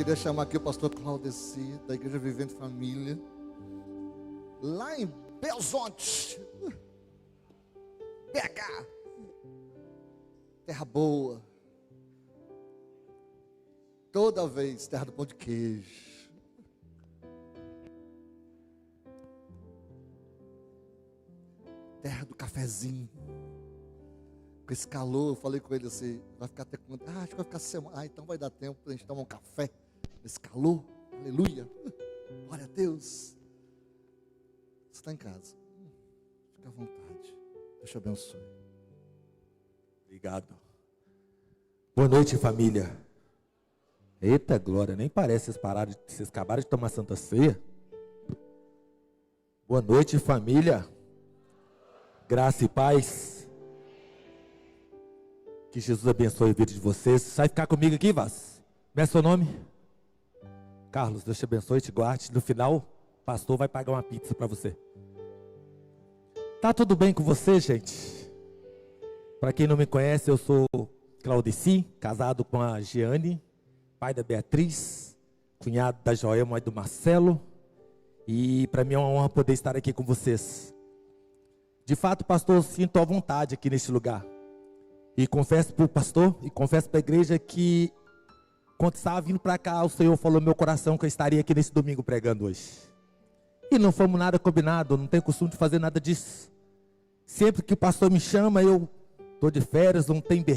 Queria chamar aqui o pastor Claudeci, da Igreja Vivendo Família, lá em Belzonte, BH, terra boa, toda vez terra do pão de queijo. Terra do cafezinho. Com esse calor, eu falei com ele assim, vai ficar até quando? Acho que vai ficar semana. Então vai dar tempo para a gente tomar um café nesse calor. Aleluia. Glória a Deus. Você está em casa. Fica à vontade. Deus te abençoe. Obrigado. Boa noite, família. Eita glória, nem parece vocês acabaram de tomar Santa Ceia. Boa noite, família. Graça e paz. Que Jesus abençoe a vida de vocês. Sai ficar comigo aqui, Vaz. Como é seu nome? Carlos, Deus te abençoe, te guarde. No final, o pastor vai pagar uma pizza para você. Tá tudo bem com você, gente? Para quem não me conhece, eu sou Claudeci, casado com a Giane, pai da Beatriz, cunhado da Joelma e do Marcelo. E para mim é uma honra poder estar aqui com vocês. De fato, pastor, eu sinto à vontade aqui neste lugar. E confesso para o pastor e confesso para a igreja que quando estava vindo para cá, o Senhor falou no meu coração que eu estaria aqui nesse domingo pregando hoje. E não fomos nada combinado, não tenho costume de fazer nada disso. Sempre que o pastor me chama, eu estou de férias,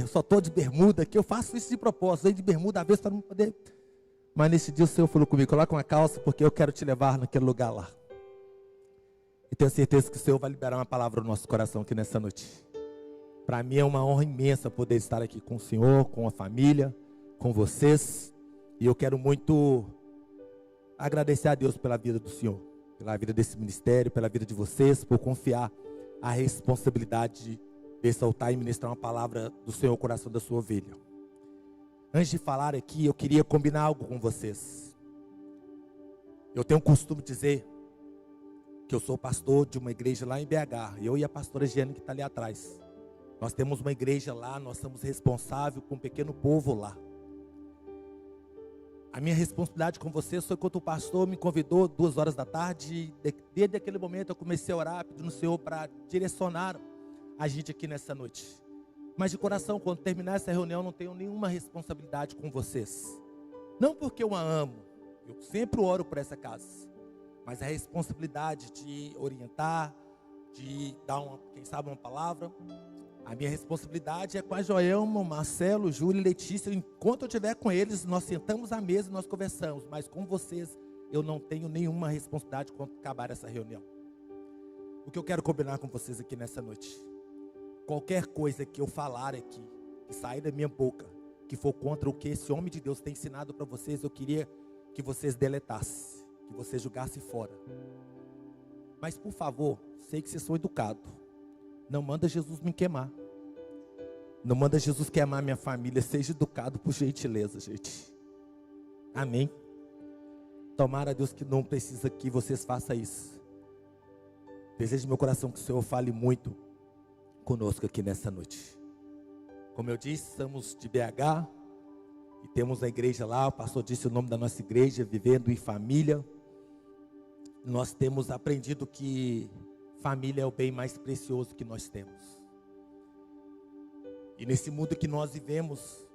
só estou de bermuda, que eu faço isso de propósito, venho de bermuda às vezes para não poder. Mas nesse dia o Senhor falou comigo, coloca uma calça porque eu quero te levar naquele lugar lá. E tenho certeza que o Senhor vai liberar uma palavra no nosso coração aqui nessa noite. Para mim é uma honra imensa poder estar aqui com o Senhor, com a família, com vocês. E eu quero muito agradecer a Deus pela vida do Senhor, pela vida desse ministério, pela vida de vocês, por confiar a responsabilidade de exaltar e ministrar uma palavra do Senhor ao coração da sua ovelha. Antes de falar aqui, eu queria combinar algo com vocês. Eu tenho o costume de dizer que eu sou pastor de uma igreja lá em BH. Eu e a pastora Giane que está ali atrás. Nós temos uma igreja lá, nós somos responsáveis por um pequeno povo lá. A minha responsabilidade com vocês foi quando o pastor me convidou 2 horas da tarde. E desde aquele momento eu comecei a orar, pedindo ao Senhor para direcionar a gente aqui nessa noite. Mas de coração, quando terminar essa reunião, não tenho nenhuma responsabilidade com vocês. Não porque eu a amo, eu sempre oro por essa casa. Mas a responsabilidade de orientar, de dar quem sabe uma palavra. A minha responsabilidade é com a Joelma, o Marcelo, o Júlio e Letícia. Enquanto eu estiver com eles, nós sentamos à mesa e nós conversamos. Mas com vocês, eu não tenho nenhuma responsabilidade quando acabar essa reunião. O que eu quero combinar com vocês aqui nessa noite. Qualquer coisa que eu falar aqui, que sair da minha boca, que for contra o que esse homem de Deus tem ensinado para vocês, eu queria que vocês deletassem, que vocês jogassem fora. Mas por favor, sei que vocês são educados. Não manda Jesus me queimar. Não manda Jesus queimar minha família. Seja educado por gentileza, gente. Amém. Tomara a Deus que não precisa que vocês façam isso. Desejo no meu coração que o Senhor fale muito conosco aqui nessa noite. Como eu disse, estamos de BH e temos a igreja lá. O pastor disse o nome da nossa igreja, Vivendo em Família. Nós temos aprendido que família é o bem mais precioso que nós temos. E nesse mundo que nós vivemos,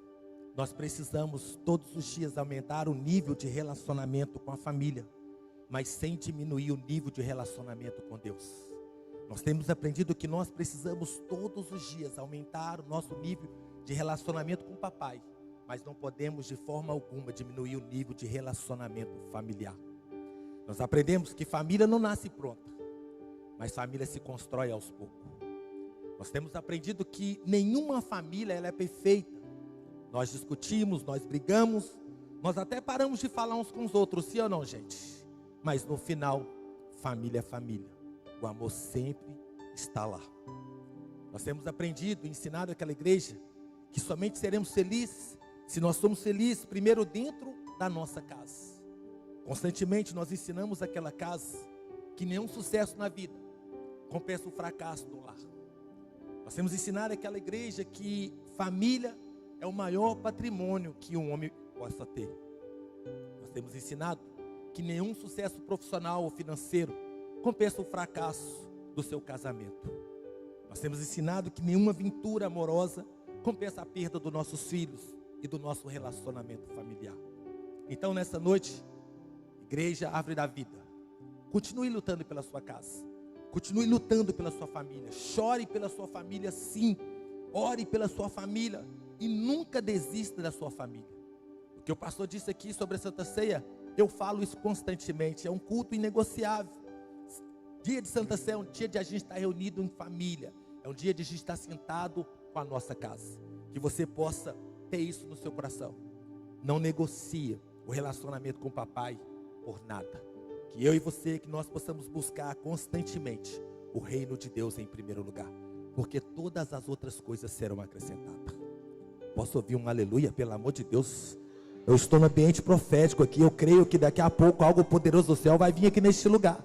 nós precisamos todos os dias aumentar o nível de relacionamento com a família, mas sem diminuir o nível de relacionamento com Deus. Nós temos aprendido que nós precisamos todos os dias aumentar o nosso nível de relacionamento com o papai, mas não podemos de forma alguma diminuir o nível de relacionamento familiar. Nós aprendemos que família não nasce pronta, mas família se constrói aos poucos. Nós temos aprendido que nenhuma família ela é perfeita. Nós discutimos, nós brigamos, nós até paramos de falar uns com os outros, sim ou não, gente? Mas no final, família é família. O amor sempre está lá. Nós temos aprendido, ensinado àquela igreja, que somente seremos felizes se nós somos felizes primeiro dentro da nossa casa. Constantemente nós ensinamos àquela casa que nenhum sucesso na vida compensa o fracasso do lar. Nós temos ensinado àquela igreja que família é o maior patrimônio que um homem possa ter. temos ensinado que nenhum sucesso profissional ou financeiro compensa o fracasso do seu casamento. Nós temos ensinado que nenhuma aventura amorosa compensa a perda dos nossos filhos e do nosso relacionamento familiar. Então, nessa noite, Igreja Árvore da Vida, continue lutando pela sua casa, continue lutando pela sua família, chore pela sua família, sim, ore pela sua família e nunca desista da sua família. O que o pastor disse aqui sobre a Santa Ceia, eu falo isso constantemente, é um culto inegociável. Dia de Santa Ceia é um dia de a gente estar reunido em família, é um dia de a gente estar sentado com a nossa casa, que você possa ter isso no seu coração. Não negocie o relacionamento com o papai por nada. Que eu e você, que nós possamos buscar constantemente o reino de Deus em primeiro lugar, porque todas as outras coisas serão acrescentadas. Posso ouvir um aleluia, pelo amor de Deus? Eu estou no ambiente profético aqui, eu creio que daqui a pouco algo poderoso do céu vai vir aqui neste lugar.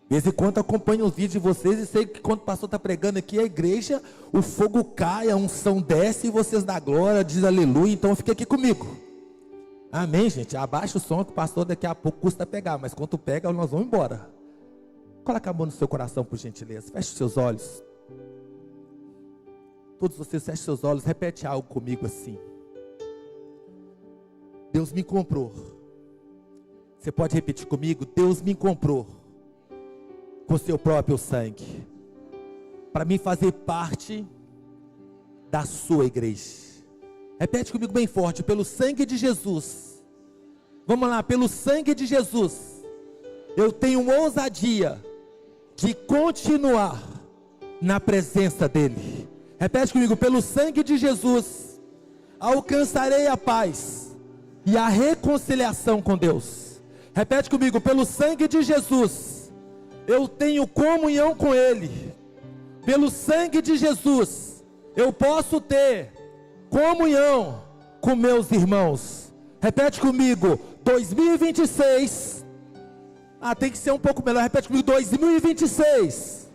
De vez em quando acompanho os vídeos de vocês e sei que quando o pastor está pregando aqui, a igreja, o fogo cai, a unção desce e vocês dão glória, diz aleluia, então fica aqui comigo. Amém, gente? Abaixa o som que o pastor daqui a pouco custa pegar, mas quando pega, nós vamos embora. Coloca a mão no seu coração, por gentileza. Feche os seus olhos. Todos vocês fechem seus olhos, repete algo comigo assim. Deus me comprou. Você pode repetir comigo? Deus me comprou com seu próprio sangue, para mim fazer parte da sua igreja. Repete comigo bem forte: pelo sangue de Jesus. Vamos lá, pelo sangue de Jesus, eu tenho ousadia de continuar na presença dEle. Repete comigo: pelo sangue de Jesus, alcançarei a paz e a reconciliação com Deus. Repete comigo: pelo sangue de Jesus, eu tenho comunhão com Ele. Pelo sangue de Jesus, eu posso ter comunhão com meus irmãos. Repete comigo: 2026. Tem que ser um pouco melhor. Repete comigo: 2026.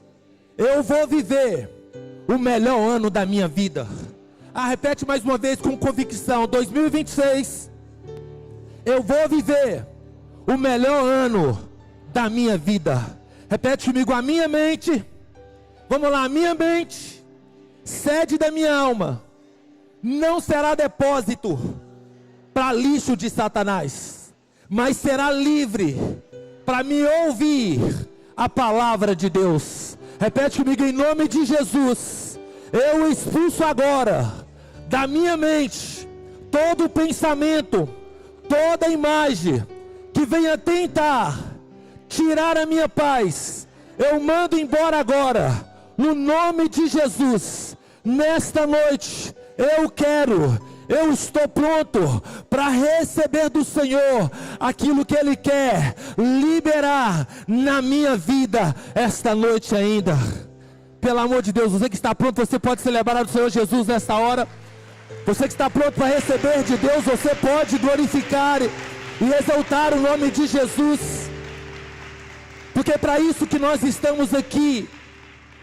Eu vou viver o melhor ano da minha vida. Repete mais uma vez com convicção: 2026. Eu vou viver o melhor ano da minha vida. Repete comigo: a minha mente, vamos lá, a minha mente, sede da minha alma, não será depósito para lixo de Satanás, mas será livre para me ouvir a palavra de Deus. Repete comigo: em nome de Jesus, eu expulso agora da minha mente todo pensamento, toda imagem que venha tentar tirar a minha paz. Eu mando embora agora, no nome de Jesus. Nesta noite, eu estou pronto para receber do Senhor aquilo que Ele quer liberar na minha vida esta noite ainda. Pelo amor de Deus, você que está pronto, você pode celebrar o Senhor Jesus nesta hora. Você que está pronto para receber de Deus, você pode glorificar e exaltar o nome de Jesus. Porque é para isso que nós estamos aqui.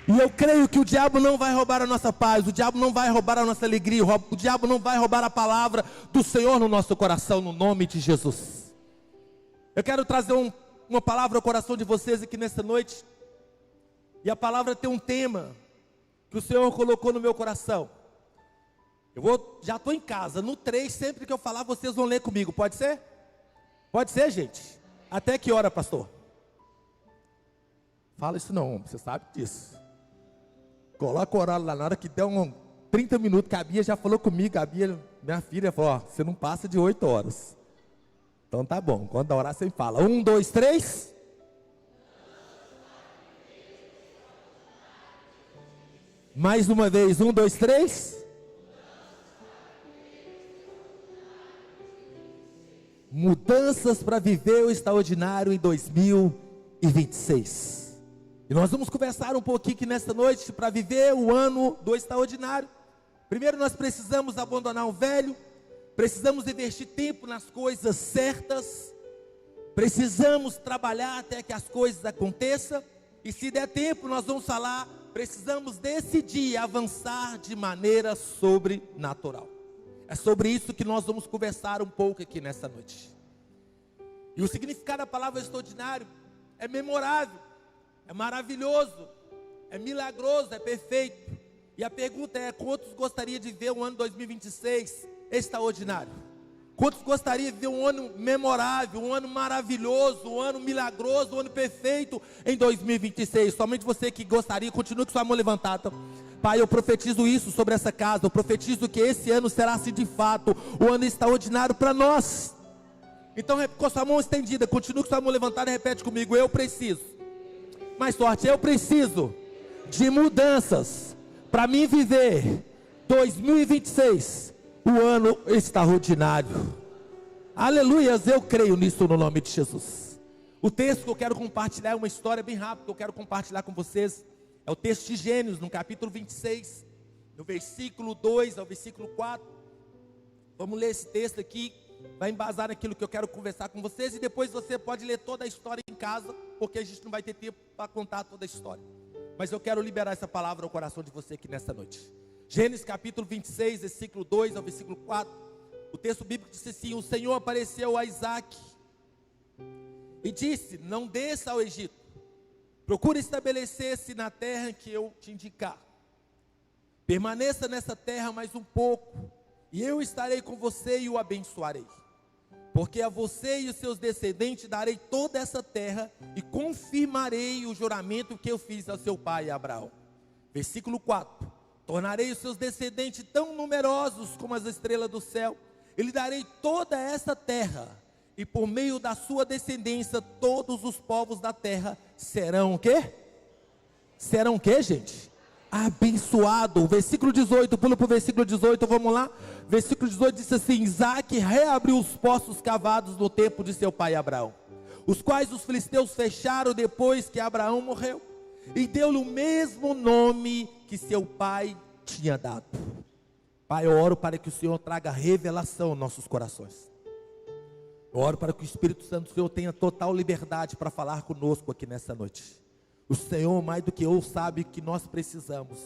E eu creio que o diabo não vai roubar a nossa paz, o diabo não vai roubar a nossa alegria, o diabo não vai roubar a palavra do Senhor no nosso coração, no nome de Jesus. Eu quero trazer uma palavra ao coração de vocês aqui nesta noite. E a palavra tem um tema que o Senhor colocou no meu coração. Já estou em casa, no 3, sempre que eu falar vocês vão ler comigo, pode ser? Pode ser, gente? Até que hora, pastor? Fala isso não, você sabe disso. Coloca o horário lá, na hora que der 30 minutos, que a Bia já falou comigo, a Bia, minha filha, falou: você não passa de 8 horas. Então tá bom, quando orar você fala: 1, 2, 3. Mais uma vez, 1, 2, 3. Mudanças para viver o extraordinário em 2026. E nós vamos conversar um pouquinho aqui nesta noite para viver o ano do extraordinário. Primeiro nós precisamos abandonar o velho, precisamos investir tempo nas coisas certas, precisamos trabalhar até que as coisas aconteçam, e se der tempo nós vamos falar, precisamos decidir avançar de maneira sobrenatural. É sobre isso que nós vamos conversar um pouco aqui nesta noite. E o significado da palavra extraordinário é memorável, é maravilhoso, é milagroso, é perfeito. E a pergunta é: quantos gostariam de ver um ano 2026 extraordinário? Quantos gostariam de ver um ano memorável, um ano maravilhoso, um ano milagroso, um ano perfeito em 2026? Somente você que gostaria, continue com sua mão levantada. Pai, eu profetizo isso sobre essa casa. Eu profetizo que esse ano será assim de fato, um ano extraordinário para nós. Então, com sua mão estendida, continue com sua mão levantada e repete comigo: eu preciso. Mais forte: eu preciso de mudanças para mim viver 2026, o ano extraordinário. Aleluias, eu creio nisso no nome de Jesus. O texto que eu quero compartilhar é uma história bem rápida que eu quero compartilhar com vocês. É o texto de Gênesis, no capítulo 26, no versículo 2 ao versículo 4. Vamos ler esse texto aqui, vai embasar naquilo que eu quero conversar com vocês, e depois você pode ler toda a história em casa, porque a gente não vai ter tempo para contar toda a história. Mas eu quero liberar essa palavra ao coração de você aqui nessa noite. Gênesis capítulo 26, versículo 2 ao versículo 4. O texto bíblico diz assim: o Senhor apareceu a Isaac e disse: não desça ao Egito, procure estabelecer-se na terra que eu te indicar. Permaneça nessa terra mais um pouco, e eu estarei com você e o abençoarei. Porque a você e os seus descendentes darei toda essa terra e confirmarei o juramento que eu fiz ao seu pai Abraão. Versículo 4. Tornarei os seus descendentes tão numerosos como as estrelas do céu. E lhe darei toda essa terra. E por meio da sua descendência, todos os povos da terra serão o quê? Serão o quê, gente? Abençoado. Versículo 18, pula para o versículo 18, vamos lá. Versículo 18 diz assim: Isaac reabriu os poços cavados no tempo de seu pai Abraão, os quais os filisteus fecharam depois que Abraão morreu, e deu-lhe o mesmo nome que seu pai tinha dado. Pai, eu oro para que o Senhor traga revelação aos nossos corações. Eu oro para que o Espírito Santo do Senhor tenha total liberdade para falar conosco aqui nessa noite. O Senhor, mais do que eu, sabe que nós precisamos,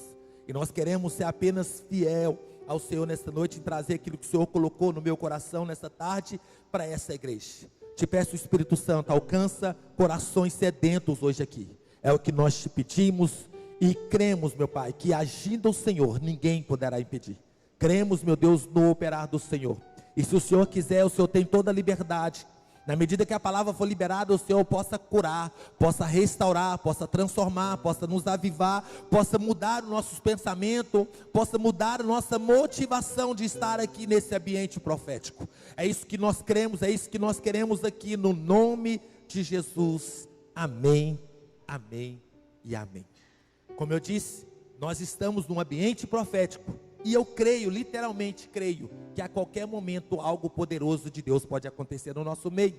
e nós queremos ser apenas fiel ao Senhor nesta noite, em trazer aquilo que o Senhor colocou no meu coração nesta tarde, para essa igreja. Te peço, Espírito Santo, alcança corações sedentos hoje aqui. É o que nós te pedimos e cremos, meu Pai, que agindo o Senhor, ninguém poderá impedir. Cremos, meu Deus, no operar do Senhor. E se o Senhor quiser, o Senhor tem toda a liberdade. Na medida que a palavra for liberada, o Senhor possa curar, possa restaurar, possa transformar, possa nos avivar, possa mudar os nossos pensamentos, possa mudar a nossa motivação de estar aqui nesse ambiente profético. É isso que nós cremos, é isso que nós queremos aqui no nome de Jesus. Amém, amém e amém. Como eu disse, nós estamos num ambiente profético. E eu creio, literalmente creio, que a qualquer momento algo poderoso de Deus pode acontecer no nosso meio.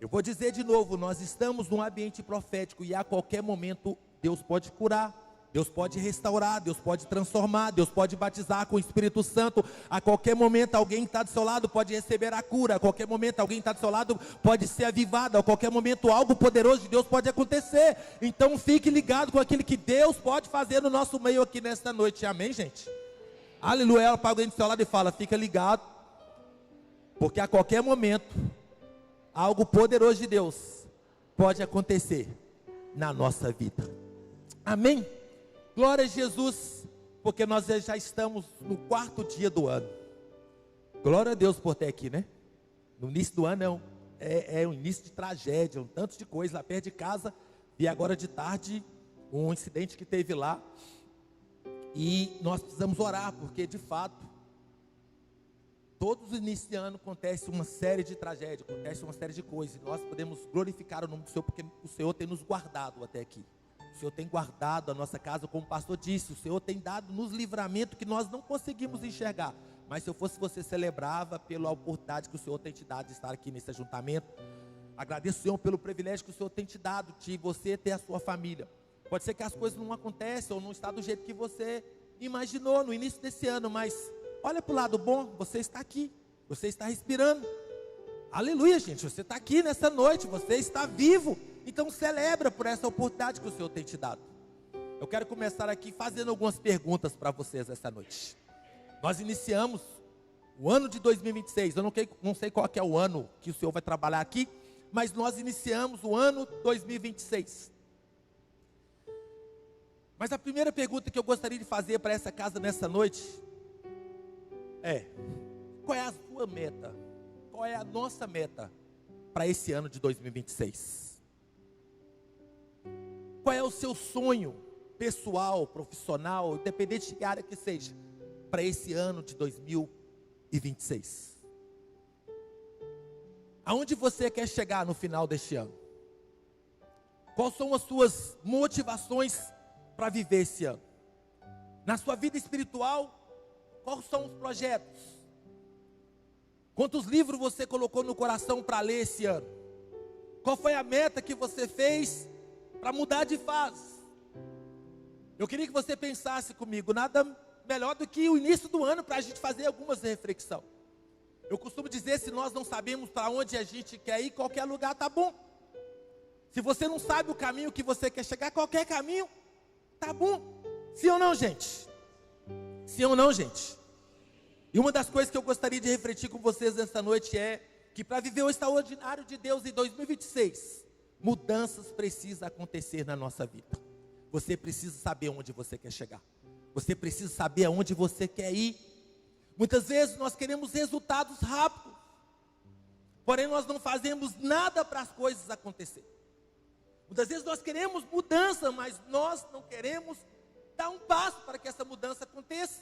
Eu vou dizer de novo, nós estamos num ambiente profético e a qualquer momento Deus pode curar, Deus pode restaurar, Deus pode transformar, Deus pode batizar com o Espírito Santo. A qualquer momento alguém que está do seu lado pode receber a cura, a qualquer momento alguém que está do seu lado pode ser avivado, a qualquer momento algo poderoso de Deus pode acontecer. Então fique ligado com aquilo que Deus pode fazer no nosso meio aqui nesta noite, amém, gente? Aleluia. Ela para alguém do seu lado e fala: fica ligado, porque a qualquer momento algo poderoso de Deus pode acontecer na nossa vida, amém? Glória a Jesus, porque nós já estamos no 4º dia do ano. Glória a Deus por ter aqui, né? No início do ano é um início de tragédia, um tanto de coisa lá perto de casa. E agora de tarde, um incidente que teve lá. E nós precisamos orar, porque de fato, todos os inícios de ano acontece uma série de tragédias, acontece uma série de coisas. E nós podemos glorificar o nome do Senhor, porque o Senhor tem nos guardado até aqui. O Senhor tem guardado a nossa casa, como o pastor disse. O Senhor tem dado nos livramento que nós não conseguimos enxergar. Mas se eu fosse você, celebrava pela oportunidade que o Senhor tem te dado de estar aqui nesse ajuntamento. Agradeço o Senhor pelo privilégio que o Senhor tem te dado, de você ter a sua família. Pode ser que as coisas não acontecem ou não está do jeito que você imaginou no início desse ano, mas olha para o lado bom, você está aqui, você está respirando. Aleluia, gente, você está aqui nessa noite, você está vivo. Então celebra por essa oportunidade que o Senhor tem te dado. Eu quero começar aqui fazendo algumas perguntas para vocês essa noite. Nós iniciamos O ano de 2026, eu não sei qual que é o ano que o Senhor vai trabalhar aqui, mas nós iniciamos o ano 2026. Mas a primeira pergunta que eu gostaria de fazer para essa casa nessa noite é: qual é a sua meta? Qual é a nossa meta para esse ano de 2026? Qual é o seu sonho pessoal, profissional, independente de área que seja, para esse ano de 2026? Aonde você quer chegar no final deste ano? Quais são as suas motivações para viver esse ano? Na sua vida espiritual, quais são os projetos? Quantos livros você colocou no coração para ler esse ano? Qual foi a meta que você fez para mudar de fase? Eu queria que você pensasse comigo, nada melhor do que o início do ano para a gente fazer algumas reflexões. Eu costumo dizer, se nós não sabemos para onde a gente quer ir, qualquer lugar está bom. Se você não sabe o caminho que você quer chegar, qualquer caminho está bom. Sim ou não, gente? Sim ou não, gente? E uma das coisas que eu gostaria de refletir com vocês nessa noite é que para viver o extraordinário de Deus em 2026, mudanças precisam acontecer na nossa vida. Você precisa saber onde você quer chegar. Você precisa saber aonde você quer ir. Muitas vezes nós queremos resultados rápidos, porém nós não fazemos nada para as coisas acontecerem. Muitas vezes nós queremos mudança, mas nós não queremos dar um passo para que essa mudança aconteça.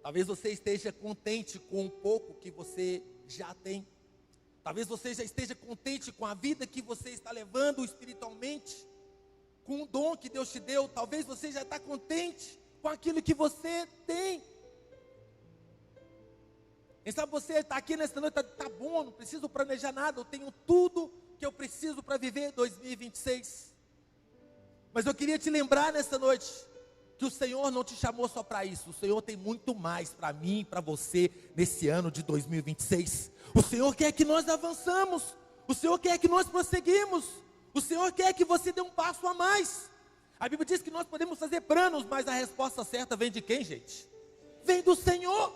Talvez você esteja contente com o pouco que você já tem. Talvez você já esteja contente com a vida que você está levando espiritualmente, com o dom que Deus te deu. Talvez você já está contente com aquilo que você tem. Quem sabe você está aqui nessa noite, está bom, não preciso planejar nada, eu tenho tudo que eu preciso para viver 2026. Mas eu queria te lembrar nessa noite, que o Senhor não te chamou só para isso. O Senhor tem muito mais para mim e para você nesse ano de 2026. O Senhor quer que nós avançamos. O Senhor quer que nós prosseguimos. O Senhor quer que você dê um passo a mais. A Bíblia diz que nós podemos fazer planos, mas a resposta certa vem de quem, gente? Vem do Senhor.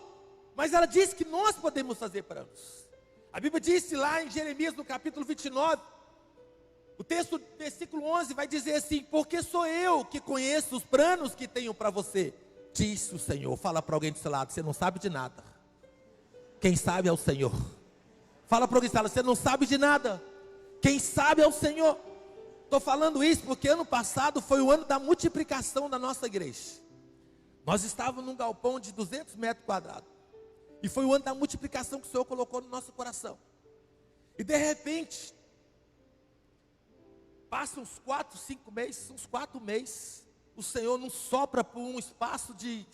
Mas ela diz que nós podemos fazer planos. A Bíblia disse lá em Jeremias, no capítulo 29, o texto, versículo 11, vai dizer assim: porque sou eu que conheço os planos que tenho para você, disse o Senhor. Fala para alguém do seu lado: você não sabe de nada. Quem sabe é o Senhor. Fala para alguém do seu lado: você não sabe de nada. Quem sabe é o Senhor. Estou falando isso porque ano passado foi o ano da multiplicação da nossa igreja. Nós estávamos num galpão de 200 metros quadrados. E foi o ano da multiplicação que o Senhor colocou no nosso coração. E de repente, passa uns 4, 5 meses, uns 4 meses, o Senhor nos sopra por um espaço de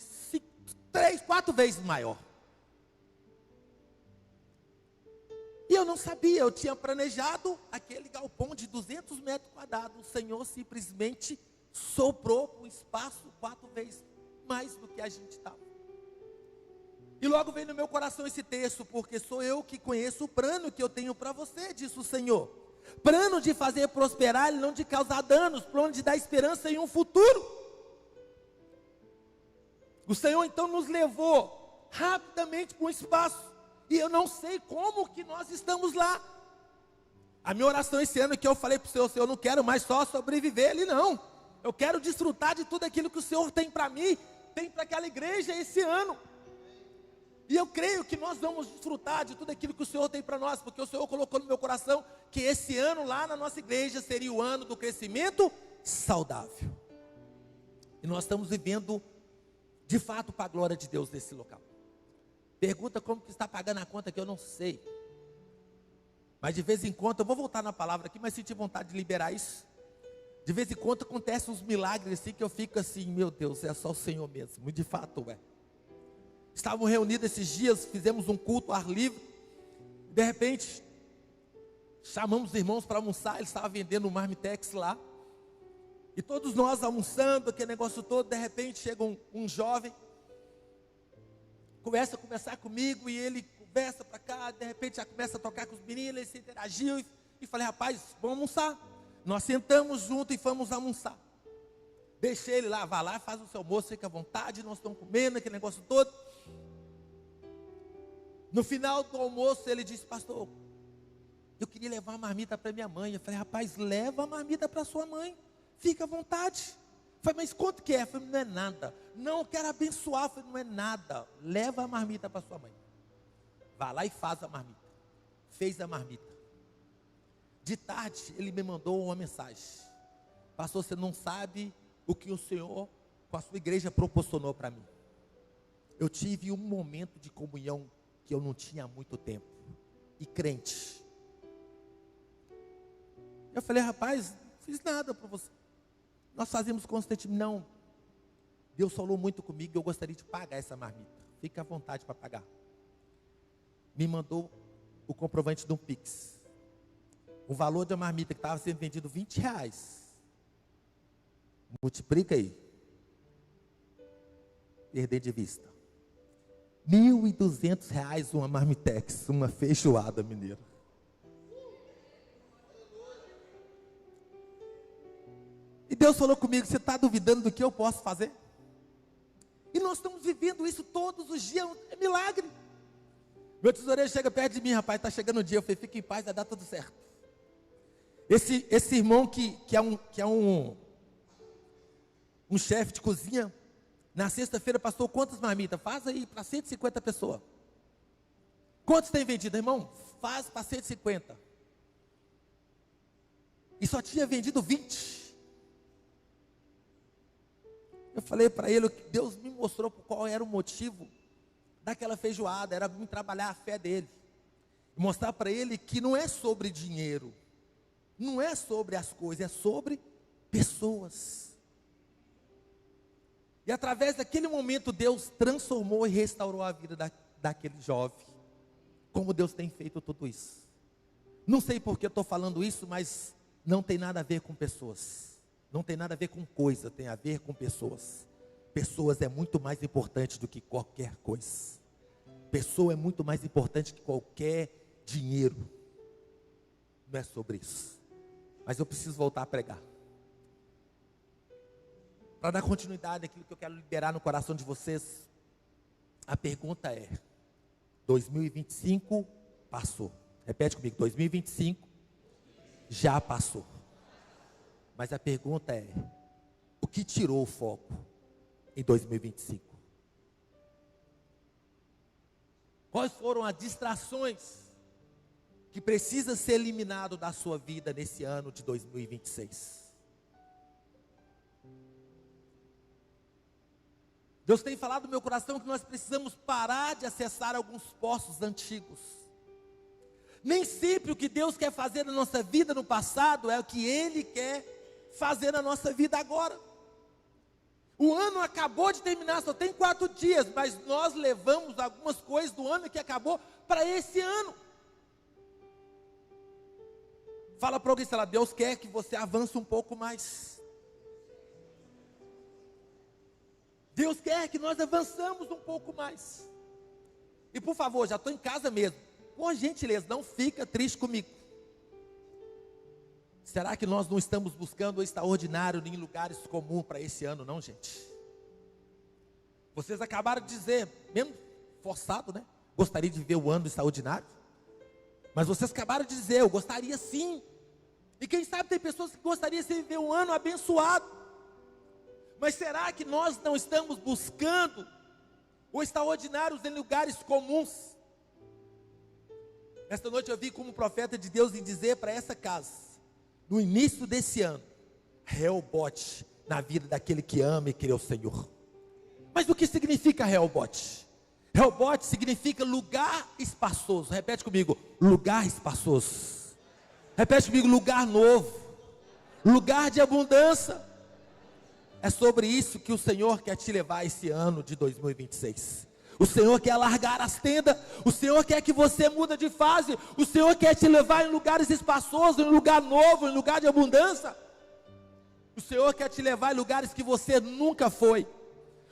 3, 4 vezes maior. E eu não sabia, eu tinha planejado aquele galpão de 200 metros quadrados. O Senhor simplesmente soprou para um espaço 4 vezes mais do que a gente estava. E logo veio no meu coração esse texto: porque sou eu que conheço o plano que eu tenho para você, disse o Senhor. Plano de fazer prosperar e não de causar danos, plano de dar esperança em um futuro. O Senhor então nos levou rapidamente para um espaço, e eu não sei como que nós estamos lá. A minha oração esse ano é que eu falei para o Senhor: eu não quero mais só sobreviver ali não, eu quero desfrutar de tudo aquilo que o Senhor tem para mim, tem para aquela igreja esse ano. E eu creio que nós vamos desfrutar de tudo aquilo que o Senhor tem para nós, porque o Senhor colocou no meu coração que esse ano lá na nossa igreja seria o ano do crescimento saudável. E nós estamos vivendo de fato para a glória de Deus nesse local. Pergunta como que está pagando a conta, que eu não sei. Mas de vez em quando, eu vou voltar na palavra aqui, mas senti vontade de liberar isso. De vez em quando acontecem uns milagres assim que eu fico assim: meu Deus, é só o Senhor mesmo. E de fato é. Estávamos reunidos esses dias, fizemos um culto ao ar livre. De repente, chamamos os irmãos para almoçar. Eles estavam vendendo um marmitex lá. E todos nós almoçando, aquele negócio todo. De repente chega um jovem, começa a conversar comigo. E ele conversa para cá. De repente já começa a tocar com os meninos. Ele se interagiu e falei: rapaz, vamos almoçar. Nós sentamos junto e fomos almoçar. Deixei ele lá, vai lá, faz o seu almoço, fica à vontade. Nós estamos comendo aquele negócio todo. No final do almoço ele disse: pastor, eu queria levar uma marmita para minha mãe. Eu falei: rapaz, leva a marmita para sua mãe, fica à vontade. Eu falei: mas quanto que é? Eu falei: não é nada. Não, eu quero abençoar. Eu falei: não é nada, leva a marmita para sua mãe. Vai lá e faz a marmita. Fez a marmita. De tarde ele me mandou uma mensagem: pastor, você não sabe o que o Senhor com a sua igreja proporcionou para mim. Eu tive um momento de comunhão que eu não tinha há muito tempo. E crente. Eu falei: rapaz, não fiz nada para você. Nós fazemos constantemente. Não, Deus falou muito comigo e eu gostaria de pagar essa marmita. Fique à vontade para pagar. Me mandou o comprovante de um Pix. O valor da marmita que estava sendo vendido R$20. Multiplica aí. Perder de vista. R$1.200 uma marmitex, uma feijoada mineira. E Deus falou comigo: você está duvidando do que eu posso fazer? E nós estamos vivendo isso todos os dias, é milagre. Meu tesoureiro chega perto de mim: rapaz, está chegando o dia. Eu falei: fica em paz, vai dar tudo certo. Esse irmão que é um chefe de cozinha, na sexta-feira passou quantas marmitas? Faz aí para 150 pessoas. Quantos tem vendido, irmão? Faz para 150. E só tinha vendido 20. Eu falei para ele que Deus me mostrou qual era o motivo daquela feijoada. Era me trabalhar a fé dele. Mostrar para ele que não é sobre dinheiro. Não é sobre as coisas, é sobre pessoas. E através daquele momento Deus transformou e restaurou a vida daquele jovem. Como Deus tem feito tudo isso. Não sei por que eu estou falando isso, mas não tem nada a ver com pessoas. Não tem nada a ver com coisa, tem a ver com pessoas. Pessoas é muito mais importante do que qualquer coisa. Pessoa é muito mais importante que qualquer dinheiro. Não é sobre isso. Mas eu preciso voltar a pregar. Para dar continuidade àquilo que eu quero liberar no coração de vocês, a pergunta é: 2025 passou. Repete comigo: 2025 já passou. Mas a pergunta é: o que tirou o foco em 2025? Quais foram as distrações que precisam ser eliminadas da sua vida nesse ano de 2026? Deus tem falado no meu coração que nós precisamos parar de acessar alguns poços antigos. Nem sempre o que Deus quer fazer na nossa vida no passado é o que Ele quer fazer na nossa vida agora. O ano acabou de terminar, só tem 4 dias, mas nós levamos algumas coisas do ano que acabou para esse ano. Fala para alguém, sei lá: Deus quer que você avance um pouco mais. Deus quer que nós avançamos um pouco mais. E por favor, já estou em casa mesmo, por gentileza, não fica triste comigo. Será que nós não estamos buscando o extraordinário em lugares comuns para esse ano, não, gente? Vocês acabaram de dizer, mesmo forçado, né? Gostaria de ver o ano extraordinário. Mas vocês acabaram de dizer: eu gostaria sim. E quem sabe tem pessoas que gostariam de ver um ano abençoado. Mas será que nós não estamos buscando o extraordinário em lugares comuns? Esta noite eu vim como profeta de Deus em dizer para essa casa: no início desse ano, Rehobote na vida daquele que ama e crê ao Senhor. Mas o que significa Rehobote? Rehobote significa lugar espaçoso. Repete comigo: lugar espaçoso. Repete comigo: lugar novo, lugar de abundância. É sobre isso que o Senhor quer te levar esse ano de 2026. O Senhor quer alargar as tendas. O Senhor quer que você mude de fase. O Senhor quer te levar em lugares espaçosos, em lugar novo, em lugar de abundância. O Senhor quer te levar em lugares que você nunca foi.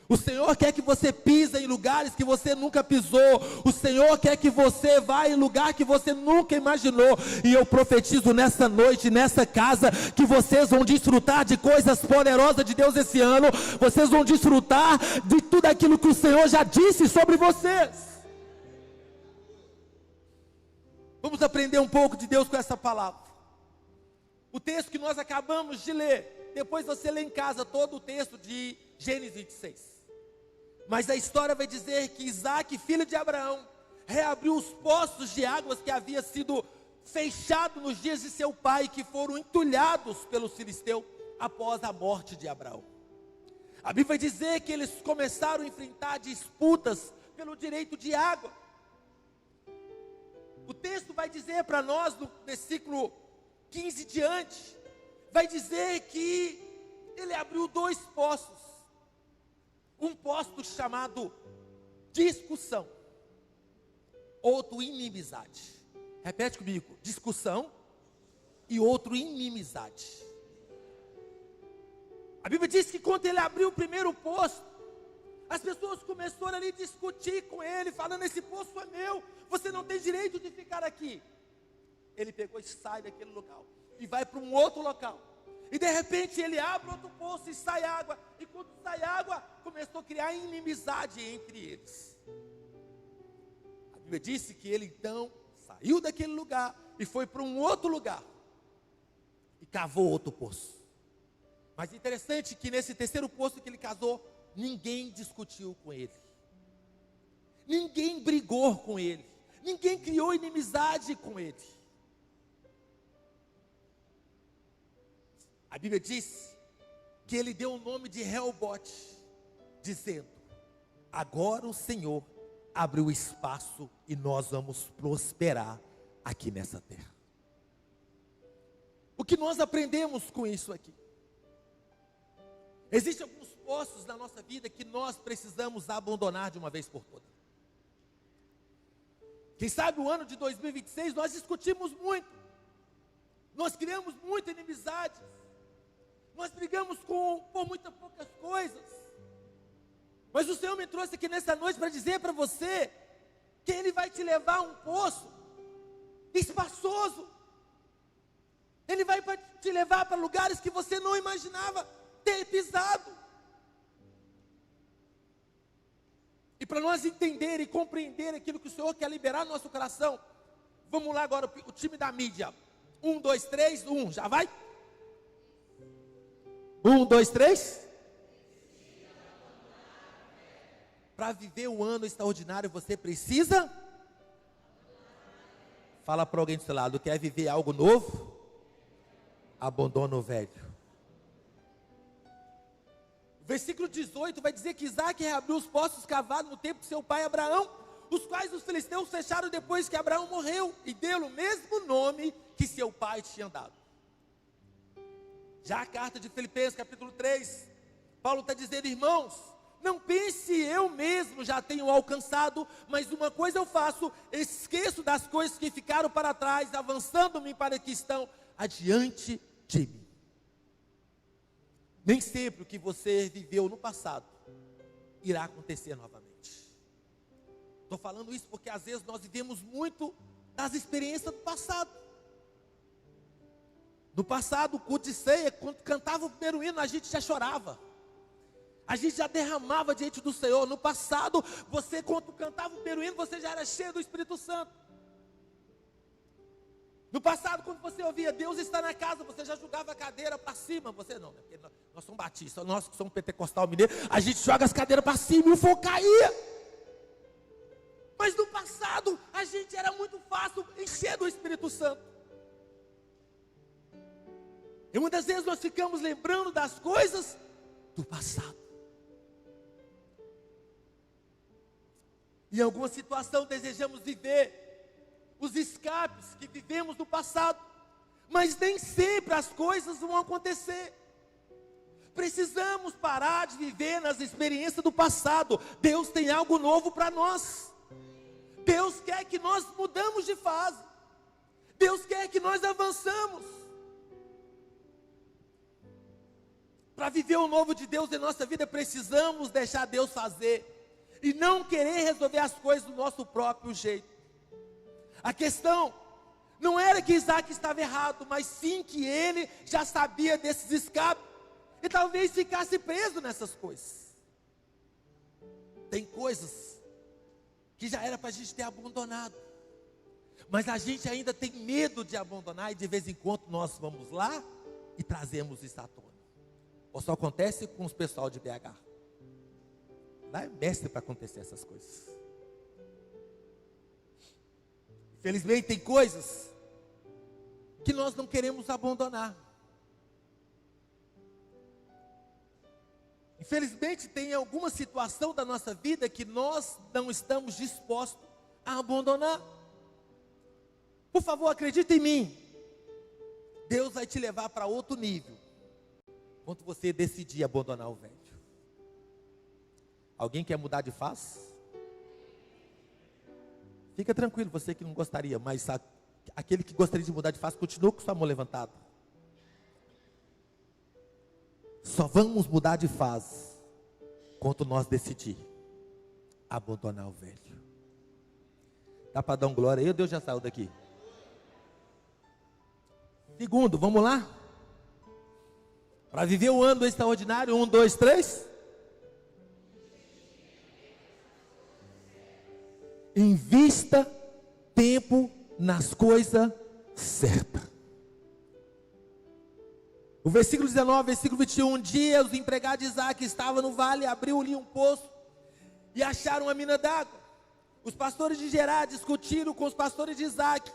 O Senhor quer que você pise em lugares que você nunca pisou. O Senhor quer que você vá em lugar que você nunca imaginou. E eu profetizo nessa noite, nessa casa, que vocês vão desfrutar de coisas poderosas de Deus esse ano. Vocês vão desfrutar de tudo aquilo que o Senhor já disse sobre vocês. Vamos aprender um pouco de Deus com essa palavra. O texto que nós acabamos de ler, depois você lê em casa todo o texto de Gênesis 26. Mas a história vai dizer que Isaac, filho de Abraão, reabriu os poços de águas que havia sido fechado nos dias de seu pai, que foram entulhados pelos filisteus após a morte de Abraão. A Bíblia vai dizer que eles começaram a enfrentar disputas pelo direito de água. O texto vai dizer para nós, no versículo 15 diante, vai dizer que ele abriu 2 poços. Um poço chamado discussão, outro inimizade. Repete comigo, discussão e outro inimizade. A Bíblia diz que quando ele abriu o primeiro poço, as pessoas começaram ali a discutir com ele, falando: esse poço é meu, você não tem direito de ficar aqui. Ele pegou e sai daquele local e vai para um outro local. E de repente ele abre outro poço e sai água. E quando sai água, começou a criar inimizade entre eles. A Bíblia disse que ele então saiu daquele lugar e foi para um outro lugar. E cavou outro poço. Mas interessante que nesse terceiro poço que ele cavou, ninguém discutiu com ele. Ninguém brigou com ele. Ninguém criou inimizade com ele. A Bíblia diz que ele deu o nome de Reobote, dizendo: agora o Senhor abriu espaço e nós vamos prosperar aqui nessa terra. O que nós aprendemos com isso aqui? Existem alguns poços na nossa vida que nós precisamos abandonar de uma vez por todas. Quem sabe o ano de 2026 nós discutimos muito, nós criamos muita inimizade, nós brigamos por muitas poucas coisas. Mas o Senhor me trouxe aqui nessa noite para dizer para você que Ele vai te levar a um poço espaçoso. Ele vai te levar para lugares que você não imaginava ter pisado. E para nós entender e compreender aquilo que o Senhor quer liberar no nosso coração, vamos lá agora, o time da mídia. 1, 2, 3, 1, já vai? 1, 2, 3. Para viver um ano extraordinário, você precisa? Fala para alguém do seu lado: quer viver algo novo? Abandona o velho. Versículo 18 vai dizer que Isaac reabriu os poços cavados no tempo de seu pai Abraão, os quais os filisteus fecharam depois que Abraão morreu, e deu-lhe o mesmo nome que seu pai tinha dado. Já a carta de Filipenses, capítulo 3, Paulo está dizendo: irmãos, não pense eu mesmo já tenho alcançado, mas uma coisa eu faço, esqueço das coisas que ficaram para trás, avançando-me para que estão adiante de mim. Nem sempre o que você viveu no passado irá acontecer novamente. Estou falando isso porque às vezes nós vivemos muito das experiências do passado. No passado, o culto de ceia, quando cantava o primeiro hino, a gente já chorava. A gente já derramava diante do Senhor. No passado, você quando cantava o primeiro hino, você já era cheio do Espírito Santo. No passado, quando você ouvia Deus está na casa, você já jogava a cadeira para cima. Você não, né? Porque nós somos batistas, nós que somos pentecostal mineiro, a gente joga as cadeiras para cima e o fogo caía. Mas no passado, a gente era muito fácil encher do Espírito Santo. E muitas vezes nós ficamos lembrando das coisas do passado. Em alguma situação desejamos viver os escapes que vivemos no passado, mas nem sempre as coisas vão acontecer. Precisamos parar de viver nas experiências do passado. Deus tem algo novo para nós. Deus quer que nós mudamos de fase. Deus quer que nós avançamos. Para viver o novo de Deus em nossa vida, precisamos deixar Deus fazer e não querer resolver as coisas do nosso próprio jeito. A questão não era que Isaac estava errado, mas sim que ele já sabia desses escapes e talvez ficasse preso nessas coisas. Tem coisas que já era para a gente ter abandonado, Mas a gente ainda tem medo de abandonar e de vez em quando nós vamos lá e trazemos isso à tona. Ou só acontece com os pessoal de BH. Lá é mestre para acontecer essas coisas. Infelizmente tem coisas que nós não queremos abandonar. Infelizmente tem alguma situação da nossa vida que nós não estamos dispostos a abandonar. Por favor, acredite em mim. Deus vai te levar para outro nível quando você decidir abandonar o velho. Alguém quer mudar de face? Fica tranquilo, você que não gostaria, mas aquele que gostaria de mudar de face, continua com sua mão levantada. Só vamos mudar de fase quando nós decidir abandonar o velho. Dá para dar um glória aí ou Deus já saiu daqui? Segundo, vamos lá? Para viver o ano extraordinário, 1, 2, 3. Invista tempo nas coisas certas. O versículo 19, versículo 21. Um dia os empregados de Isaac estavam no vale, abriu-lhe um poço e acharam uma mina d'água. Os pastores de Gerar discutiram com os pastores de Isaac,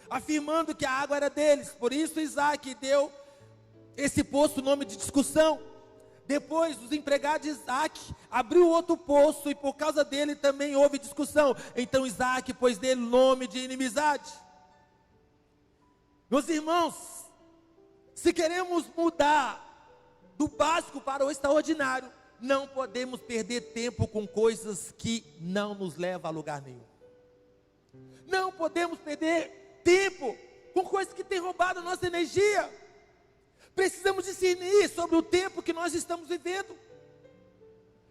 afirmando que a água era deles. Por isso Isaac deu esse poço o nome de discussão. Depois os empregados de Isaac abriu outro poço e por causa dele também houve discussão. Então Isaac pôs nele o nome de inimizade. Meus irmãos, se queremos mudar do básico para o extraordinário, não podemos perder tempo com coisas que não nos levam a lugar nenhum. Não podemos perder tempo com coisas que têm roubado a nossa energia. Precisamos discernir sobre o tempo que nós estamos vivendo.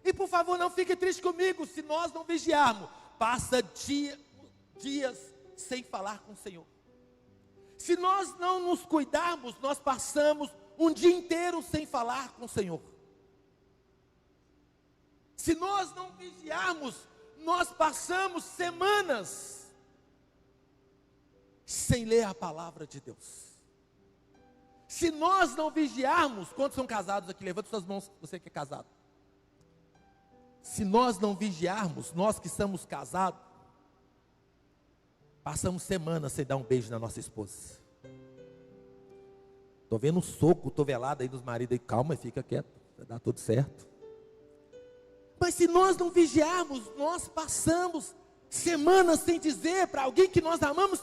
E por favor, não fique triste comigo se nós não vigiarmos. Passa dias sem falar com o Senhor. Se nós não nos cuidarmos, nós passamos um dia inteiro sem falar com o Senhor. Se nós não vigiarmos, nós passamos semanas sem ler a palavra de Deus. Se nós não vigiarmos, quantos são casados aqui? Levanta suas mãos, você que é casado. Se nós não vigiarmos, nós que somos casados, passamos semanas sem dar um beijo na nossa esposa. Estou vendo um soco, cotovelada aí dos maridos aí. Calma, fica quieto, vai dar tudo certo. Mas se nós não vigiarmos, nós passamos semanas sem dizer para alguém que nós amamos,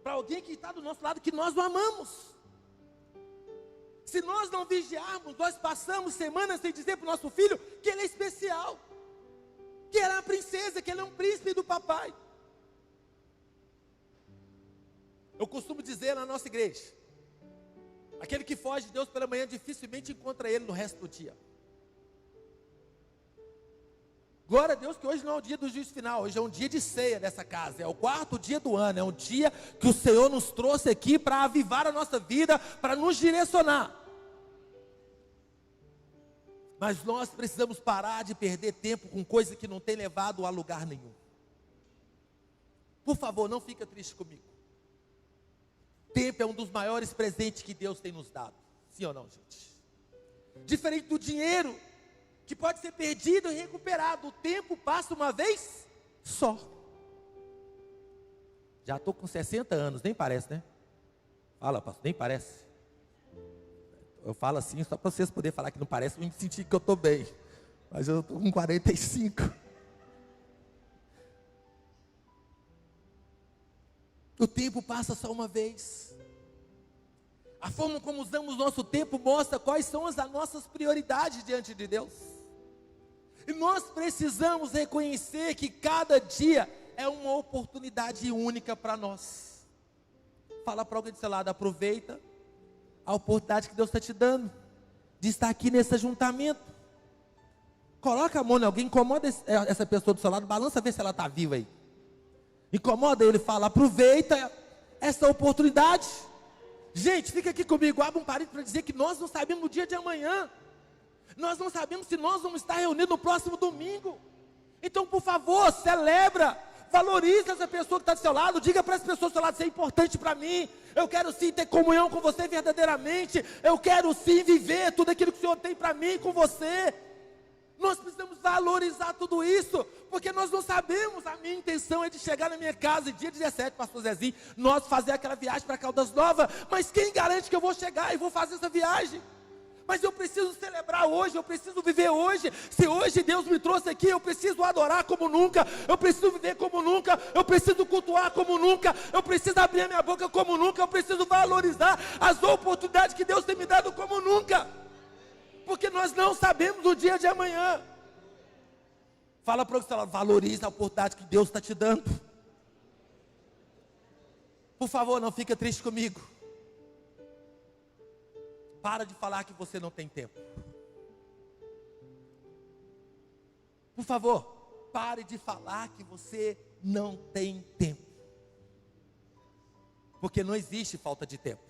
para alguém que está do nosso lado, que nós o amamos. Se nós não vigiarmos, nós passamos semanas sem dizer para o nosso filho que ele é especial, que ele é uma princesa, que ele é um príncipe do papai. Eu costumo dizer na nossa igreja, aquele que foge de Deus pela manhã dificilmente encontra ele no resto do dia. Glória a Deus que hoje não é o dia do juízo final, hoje é um dia de ceia dessa casa, é o 4º dia do ano, é um dia que o Senhor nos trouxe aqui para avivar a nossa vida, para nos direcionar. Mas nós precisamos parar de perder tempo com coisa que não tem levado a lugar nenhum. Por favor, não fica triste comigo. Tempo é um dos maiores presentes que Deus tem nos dado. Sim ou não, gente? Diferente do dinheiro, que pode ser perdido e recuperado. O tempo passa uma vez só. Já estou com 60 anos, nem parece, né? Fala, pastor, nem parece. Eu falo assim só para vocês poderem falar que não parece, me sentir que eu estou bem. Mas eu estou com 45. O tempo passa só uma vez. A forma como usamos nosso tempo mostra quais são as nossas prioridades diante de Deus. E nós precisamos reconhecer que cada dia é uma oportunidade única para nós. Fala para alguém do seu lado, aproveita a oportunidade que Deus está te dando de estar aqui nesse ajuntamento. Coloca a mão em alguém, incomoda essa pessoa do seu lado, balança, vê se ela está viva aí. Incomoda ele, fala, aproveita essa oportunidade. Gente, fica aqui comigo, abre um parênteses para dizer que nós não sabemos o dia de amanhã. Nós não sabemos se nós vamos estar reunidos no próximo domingo. Então, por favor, celebra. Valorize essa pessoa que está do seu lado. Diga para as pessoas do seu lado: isso é importante para mim. Eu quero sim ter comunhão com você verdadeiramente. Eu quero sim viver tudo aquilo que o Senhor tem para mim com você. Nós precisamos valorizar tudo isso, porque nós não sabemos. A minha intenção é de chegar na minha casa dia 17, pastor Zezinho, nós fazer aquela viagem para Caldas Novas. Mas quem garante que eu vou chegar e vou fazer essa viagem? Mas eu preciso celebrar hoje, eu preciso viver hoje. Se hoje Deus me trouxe aqui, eu preciso adorar como nunca, eu preciso viver como nunca, eu preciso cultuar como nunca, eu preciso abrir a minha boca como nunca, eu preciso valorizar as oportunidades que Deus tem me dado como nunca, porque nós não sabemos o dia de amanhã. Fala para o seu lado: valorize a oportunidade que Deus está te dando. Por favor, não fica triste comigo. Para de falar que você não tem tempo. Por favor, pare de falar que você não tem tempo. Porque não existe falta de tempo.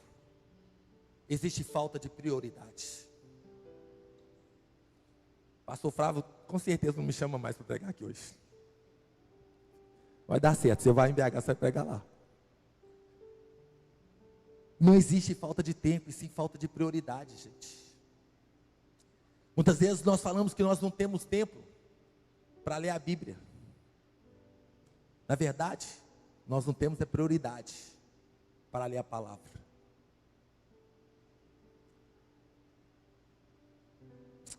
Existe falta de prioridade. Pastor Flávio, com certeza não me chama mais para pregar aqui hoje. Vai dar certo, você vai em BH, você vai pregar lá. Não existe falta de tempo, e sim falta de prioridade, gente. Muitas vezes nós falamos que nós não temos tempo para ler a Bíblia. Na verdade, nós não temos a prioridade para ler a palavra.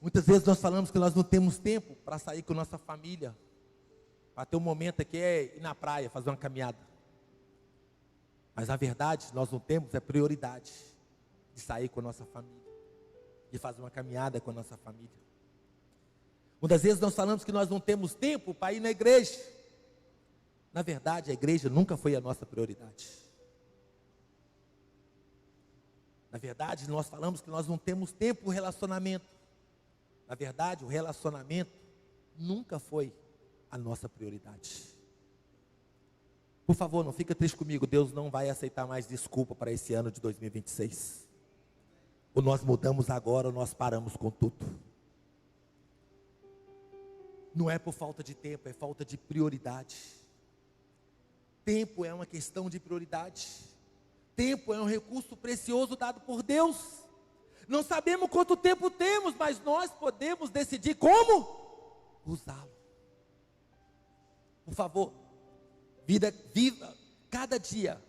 Muitas vezes nós falamos que nós não temos tempo para sair com nossa família, para ter um momento aqui, ir na praia, fazer uma caminhada. Mas na verdade, nós não temos a prioridade de sair com a nossa família, de fazer uma caminhada com a nossa família. Muitas vezes nós falamos que nós não temos tempo para ir na igreja. Na verdade, a igreja nunca foi a nossa prioridade. Na verdade, nós falamos que nós não temos tempo para o relacionamento. Na verdade, o relacionamento nunca foi a nossa prioridade. Por favor, não fica triste comigo. Deus não vai aceitar mais desculpa para esse ano de 2026. Ou nós mudamos agora, ou nós paramos com tudo. Não é por falta de tempo, é falta de prioridade. Tempo é uma questão de prioridade. Tempo é um recurso precioso dado por Deus. Não sabemos quanto tempo temos, mas nós podemos decidir como usá-lo. Por favor, viva cada dia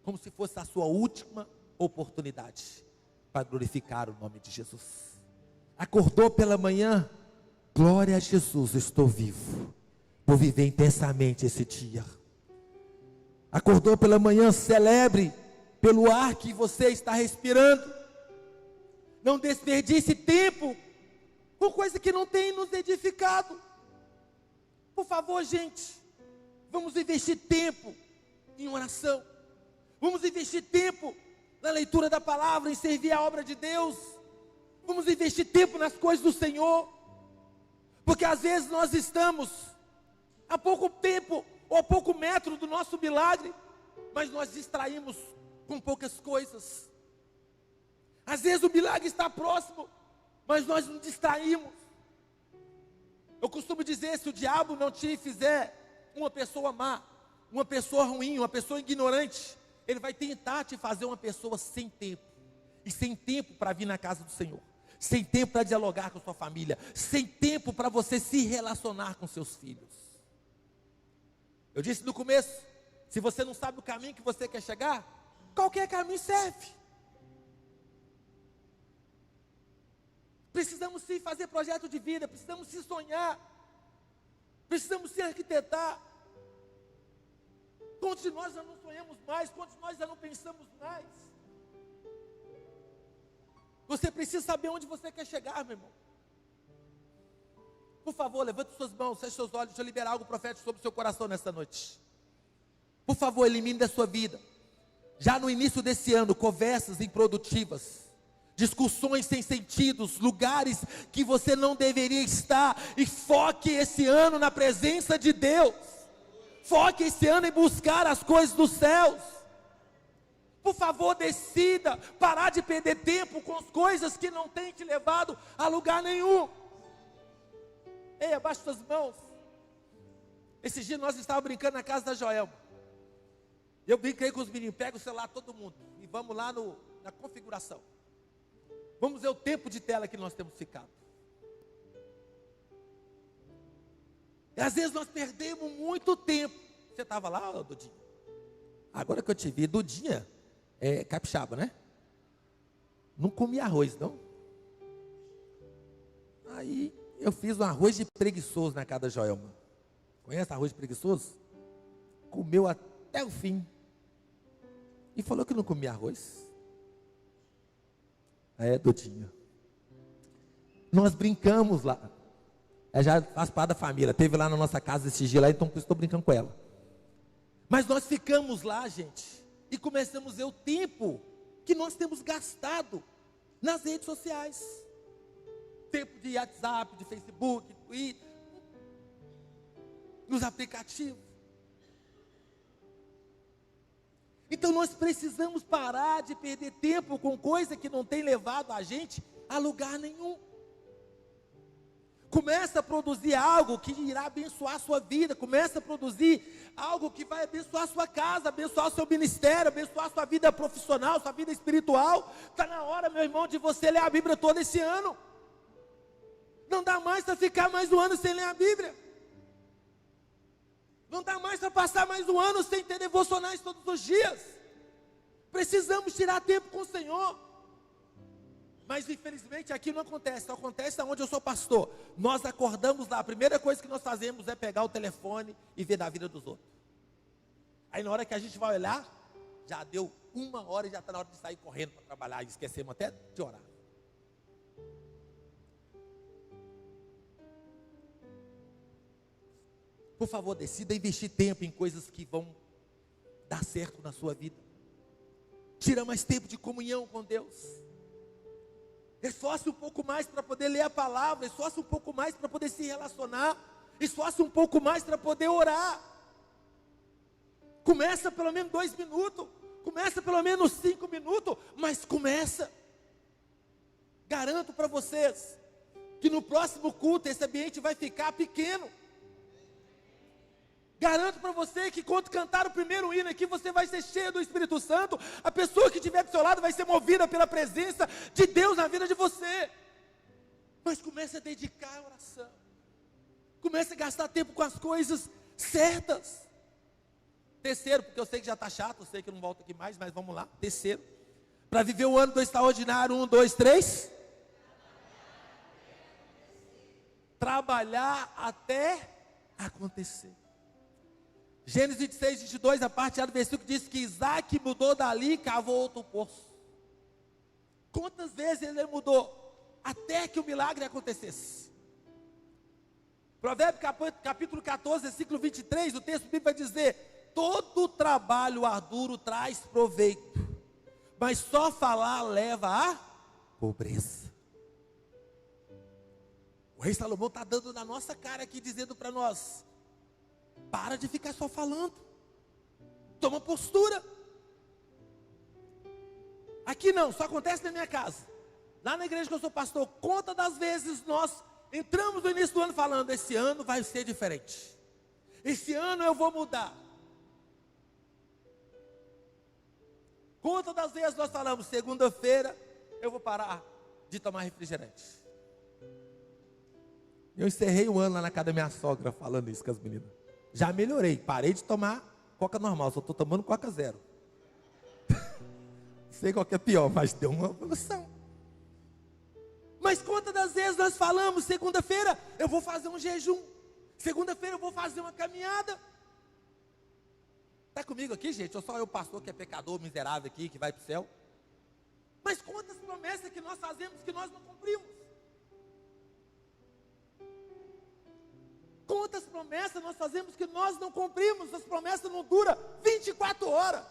como se fosse a sua última oportunidade para glorificar o nome de Jesus. Acordou pela manhã, glória a Jesus, estou vivo, vou viver intensamente esse dia. Acordou pela manhã, celebre pelo ar que você está respirando. Não desperdice tempo com coisa que não tem nos edificado. Por favor, gente, vamos investir tempo em oração. Vamos investir tempo na leitura da palavra, em servir a obra de Deus. Vamos investir tempo nas coisas do Senhor. Porque às vezes nós estamos a pouco tempo ou a pouco metro do nosso milagre, mas nós distraímos com poucas coisas. Às vezes o milagre está próximo, mas nós nos distraímos. Eu costumo dizer, se o diabo não te fizer uma pessoa má, uma pessoa ruim, uma pessoa ignorante, ele vai tentar te fazer uma pessoa sem tempo. E sem tempo para vir na casa do Senhor. Sem tempo para dialogar com a sua família. Sem tempo para você se relacionar com seus filhos. Eu disse no começo, se você não sabe o caminho que você quer chegar, qualquer caminho serve. Precisamos sim fazer projeto de vida, precisamos sim sonhar, precisamos sim arquitetar. Quantos de nós já não sonhamos mais? Quantos de nós já não pensamos mais? Você precisa saber onde você quer chegar, meu irmão. Por favor, levante suas mãos, feche seus olhos, deixa eu liberar algo profético sobre o seu coração nesta noite. Por favor, elimine da sua vida, já no início desse ano, conversas improdutivas, discussões sem sentidos, lugares que você não deveria estar, e foque esse ano na presença de Deus. Foque esse ano em buscar as coisas dos céus. Por favor, decida parar de perder tempo com as coisas que não têm te levado a lugar nenhum. Ei, abaixe suas mãos. Esses dias nós estávamos brincando na casa da Joelma. Eu brinquei com os meninos, pega o celular todo mundo e vamos lá na configuração. Vamos ver o tempo de tela que nós temos ficado. E às vezes nós perdemos muito tempo. Você estava lá, Dudinha? Agora que eu te vi, Dudinha é capixaba, né? Não comia arroz, não. Aí eu fiz um arroz de preguiçoso na casa da Joelma. Conhece arroz de preguiçoso? Comeu até o fim. E falou que não comia arroz. Dudinha. Nós brincamos lá. Ela já faz parte da família. Teve lá na nossa casa esse dia lá, então eu estou brincando com ela. Mas nós ficamos lá, gente, e começamos a ver o tempo que nós temos gastado nas redes sociais. Tempo de WhatsApp, de Facebook, Twitter, nos aplicativos. Então nós precisamos parar de perder tempo com coisa que não tem levado a gente a lugar nenhum. Começa a produzir algo que irá abençoar a sua vida. Começa a produzir algo que vai abençoar a sua casa, abençoar o seu ministério, abençoar a sua vida profissional, sua vida espiritual. Está na hora, meu irmão, de você ler a Bíblia todo esse ano. Não dá mais para ficar mais um ano sem ler a Bíblia. Não dá mais para passar mais um ano sem ter devocionais todos os dias. Precisamos tirar tempo com o Senhor. Mas infelizmente aqui não acontece. Só acontece onde eu sou pastor. Nós acordamos lá, a primeira coisa que nós fazemos é pegar o telefone e ver da vida dos outros. Aí na hora que a gente vai olhar, já deu 1 hora e já está na hora de sair correndo para trabalhar. E esquecemos até de orar. Por favor, decida investir tempo em coisas que vão dar certo na sua vida. Tira mais tempo de comunhão com Deus. Esforce um pouco mais para poder ler a palavra. Esforce um pouco mais para poder se relacionar. Esforce um pouco mais para poder orar. Começa pelo menos 2 minutos. Começa pelo menos 5 minutos. Mas começa. Garanto para vocês que no próximo culto esse ambiente vai ficar pequeno. Garanto para você que quando cantar o primeiro hino aqui, você vai ser cheio do Espírito Santo. A pessoa que estiver do seu lado vai ser movida pela presença de Deus na vida de você. Mas comece a dedicar a oração. Comece a gastar tempo com as coisas certas. Terceiro, porque eu sei que já está chato, eu sei que eu não volto aqui mais, mas vamos lá. Terceiro, para viver o ano do extraordinário, 1, 2, 3. Trabalhar até acontecer. Gênesis 26, 22, a parte A do versículo diz que Isaac mudou dali e cavou outro poço. Quantas vezes ele mudou? Até que o milagre acontecesse. Provérbios capítulo 14, versículo 23, o texto bíblico vai dizer: todo trabalho arduro traz proveito, mas só falar leva a pobreza. O rei Salomão está dando na nossa cara aqui, dizendo para nós: para de ficar só falando. Toma postura. Aqui não, só acontece na minha casa. Lá na igreja que eu sou pastor, conta das vezes nós entramos no início do ano falando: esse ano vai ser diferente. Esse ano eu vou mudar. Conta das vezes nós falamos: segunda-feira eu vou parar de tomar refrigerante. Eu encerrei o ano lá na casa da minha sogra falando isso com as meninas. Já melhorei, parei de tomar Coca normal, só estou tomando Coca zero. Não sei qual que é pior, mas deu uma evolução. Mas quantas das vezes nós falamos: segunda-feira eu vou fazer um jejum, segunda-feira eu vou fazer uma caminhada. Está comigo aqui, gente? Ou só eu, pastor, que é pecador, miserável aqui, que vai para o céu? Mas quantas promessas que nós fazemos que nós não cumprimos? Quantas promessas nós fazemos que nós não cumprimos? As promessas não duram 24 horas.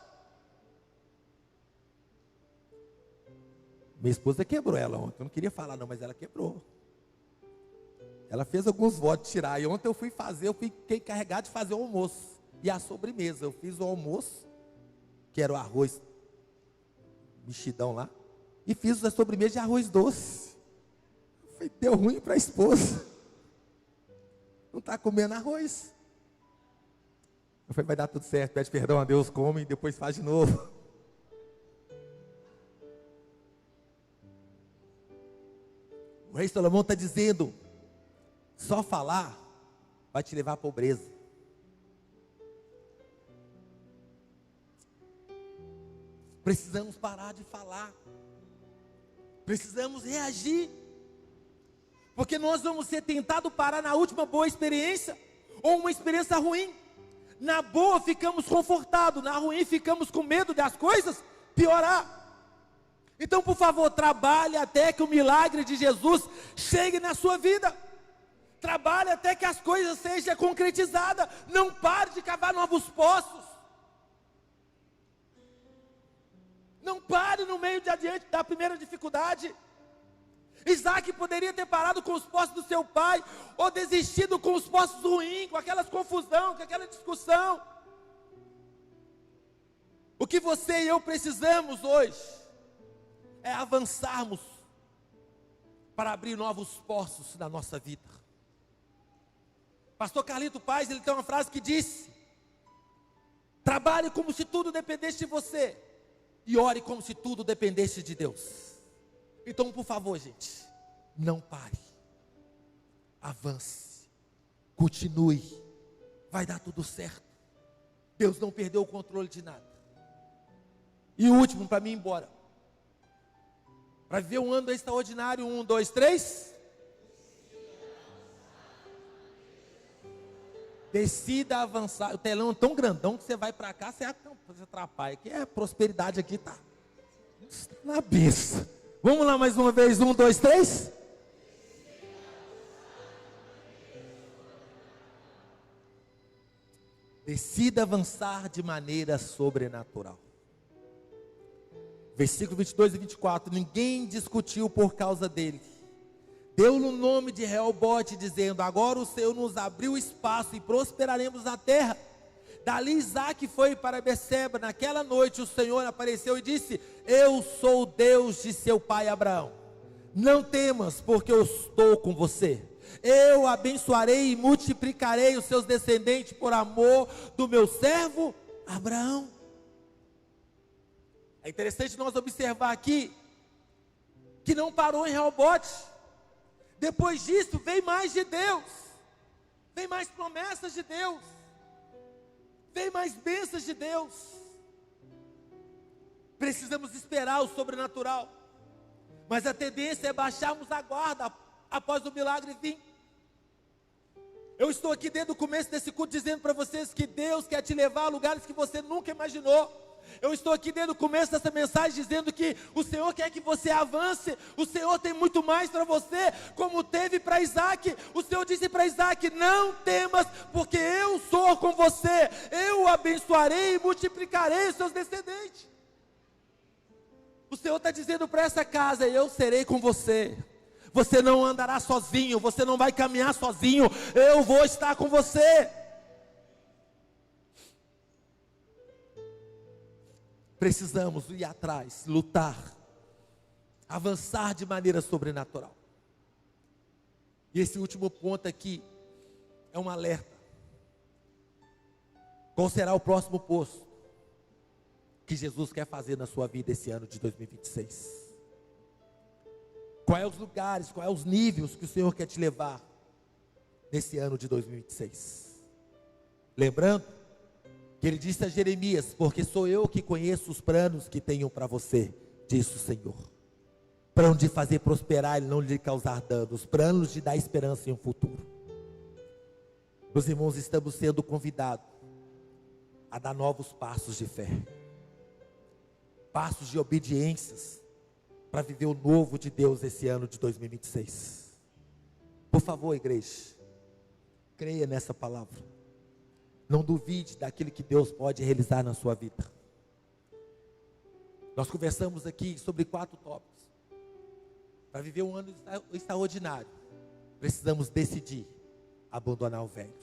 Minha esposa quebrou ela ontem. Eu não queria falar não, mas ela quebrou. Ela fez alguns votos de tirar. E ontem eu fiquei encarregado de fazer o almoço. E a sobremesa. Eu fiz o almoço, que era o arroz mexidão lá. E fiz a sobremesa de arroz doce. Deu ruim para a esposa. Não está comendo arroz. Eu falei, vai dar tudo certo, pede perdão a Deus, come e depois faz de novo. O rei Salomão está dizendo, só falar vai te levar à pobreza. Precisamos parar de falar. Precisamos reagir. Porque nós vamos ser tentados parar na última boa experiência, ou uma experiência ruim. Na boa ficamos confortados, na ruim ficamos com medo das coisas piorar. Então, por favor, trabalhe até que o milagre de Jesus chegue na sua vida. Trabalhe até que as coisas sejam concretizadas. Não pare de cavar novos poços. Não pare no meio de adiante da primeira dificuldade. Isaac poderia ter parado com os poços do seu pai, ou desistido com os poços ruins, com aquelas confusão, com aquela discussão. O que você e eu precisamos hoje é avançarmos para abrir novos poços na nossa vida. Pastor Carlito Paz, ele tem uma frase que disse: trabalhe como se tudo dependesse de você, e ore como se tudo dependesse de Deus. Então, por favor, gente, não pare, avance, continue, vai dar tudo certo. Deus não perdeu o controle de nada. E o último, para mim ir embora, para viver um ano extraordinário, 1, 2, 3. Decida avançar. O telão é tão grandão que você vai para cá, você atrapalha. Aqui é prosperidade, aqui tá na benção. Vamos lá mais uma vez, 1, 2, 3. Decida avançar de maneira sobrenatural. Versículo 22 e 24. Ninguém discutiu por causa dele. Deu no nome de Reobote, dizendo: agora o Senhor nos abriu espaço e prosperaremos na terra. Dali Isaac foi para Beceba. Naquela noite o Senhor apareceu e disse: eu sou o Deus de seu pai Abraão. Não temas, porque eu estou com você. Eu abençoarei e multiplicarei os seus descendentes por amor do meu servo Abraão. É interessante nós observar aqui que não parou em Reobote. Depois disso vem mais de Deus, vem mais promessas de Deus, vem mais bênçãos de Deus. Precisamos esperar o sobrenatural, mas a tendência é baixarmos a guarda após o milagre vir. Eu estou aqui desde o começo desse culto dizendo para vocês que Deus quer te levar a lugares que você nunca imaginou. Eu estou aqui desde o começo dessa mensagem dizendo que o Senhor quer que você avance. O Senhor tem muito mais para você, como teve para Isaac. O Senhor disse para Isaac: não temas, porque eu sou com você. Eu o abençoarei e multiplicarei os seus descendentes. O Senhor está dizendo para essa casa: eu serei com você. Você não andará sozinho, você não vai caminhar sozinho. Eu vou estar com você. Precisamos ir atrás, lutar, avançar de maneira sobrenatural. E esse último ponto aqui é um alerta. Qual será o próximo posto que Jesus quer fazer na sua vida esse ano de 2026? Quais os lugares, quais os níveis que o Senhor quer te levar nesse ano de 2026? Lembrando que ele disse a Jeremias: porque sou eu que conheço os planos que tenho para você, diz o Senhor. Planos de fazer prosperar e não lhe causar danos, planos de dar esperança em um futuro. Meus irmãos, estamos sendo convidados a dar novos passos de fé, passos de obediências, para viver o novo de Deus esse ano de 2026. Por favor, igreja, creia nessa palavra. Não duvide daquilo que Deus pode realizar na sua vida. Nós conversamos aqui sobre 4 tópicos. Para viver um ano extraordinário, precisamos decidir abandonar o velho.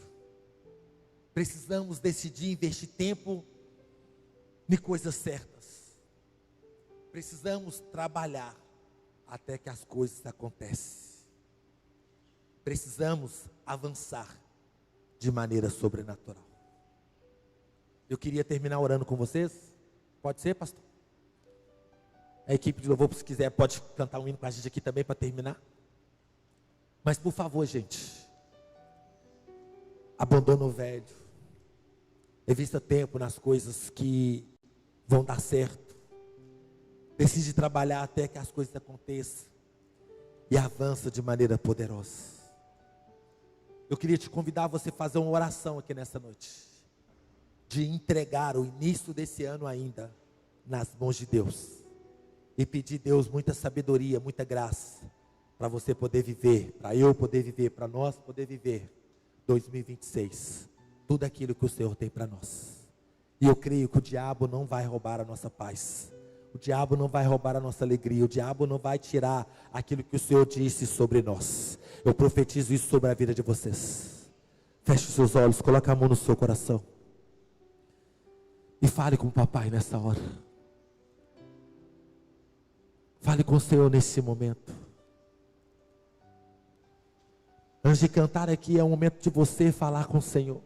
Precisamos decidir investir tempo em coisas certas. Precisamos trabalhar até que as coisas aconteçam. Precisamos avançar de maneira sobrenatural. Eu queria terminar orando com vocês. Pode ser, pastor? A equipe de louvor, se quiser, pode cantar um hino com a gente aqui também para terminar. Mas por favor, gente, abandona o velho. Invista tempo nas coisas que vão dar certo. Decide trabalhar até que as coisas aconteçam. E avança de maneira poderosa. Eu queria te convidar a você fazer uma oração aqui nessa noite. De entregar o início desse ano ainda nas mãos de Deus. E pedir a Deus muita sabedoria, muita graça. Para você poder viver, para eu poder viver, para nós poder viver 2026. Tudo aquilo que o Senhor tem para nós. E eu creio que o diabo não vai roubar a nossa paz. O diabo não vai roubar a nossa alegria. O diabo não vai tirar aquilo que o Senhor disse sobre nós. Eu profetizo isso sobre a vida de vocês. Feche os seus olhos, coloque a mão no seu coração. E fale com o papai nessa hora. Fale com o Senhor nesse momento. Antes de cantar aqui, é um momento de você falar com o Senhor.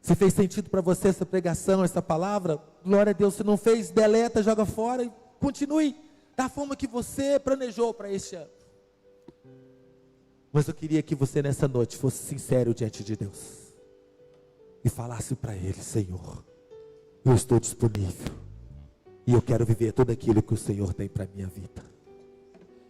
Se fez sentido para você essa pregação, essa palavra, glória a Deus. Se não fez, deleta, joga fora e continue da forma que você planejou para este ano. Mas eu queria que você nessa noite fosse sincero diante de Deus. E falasse para Ele: Senhor, eu estou disponível. E eu quero viver tudo aquilo que o Senhor tem para a minha vida.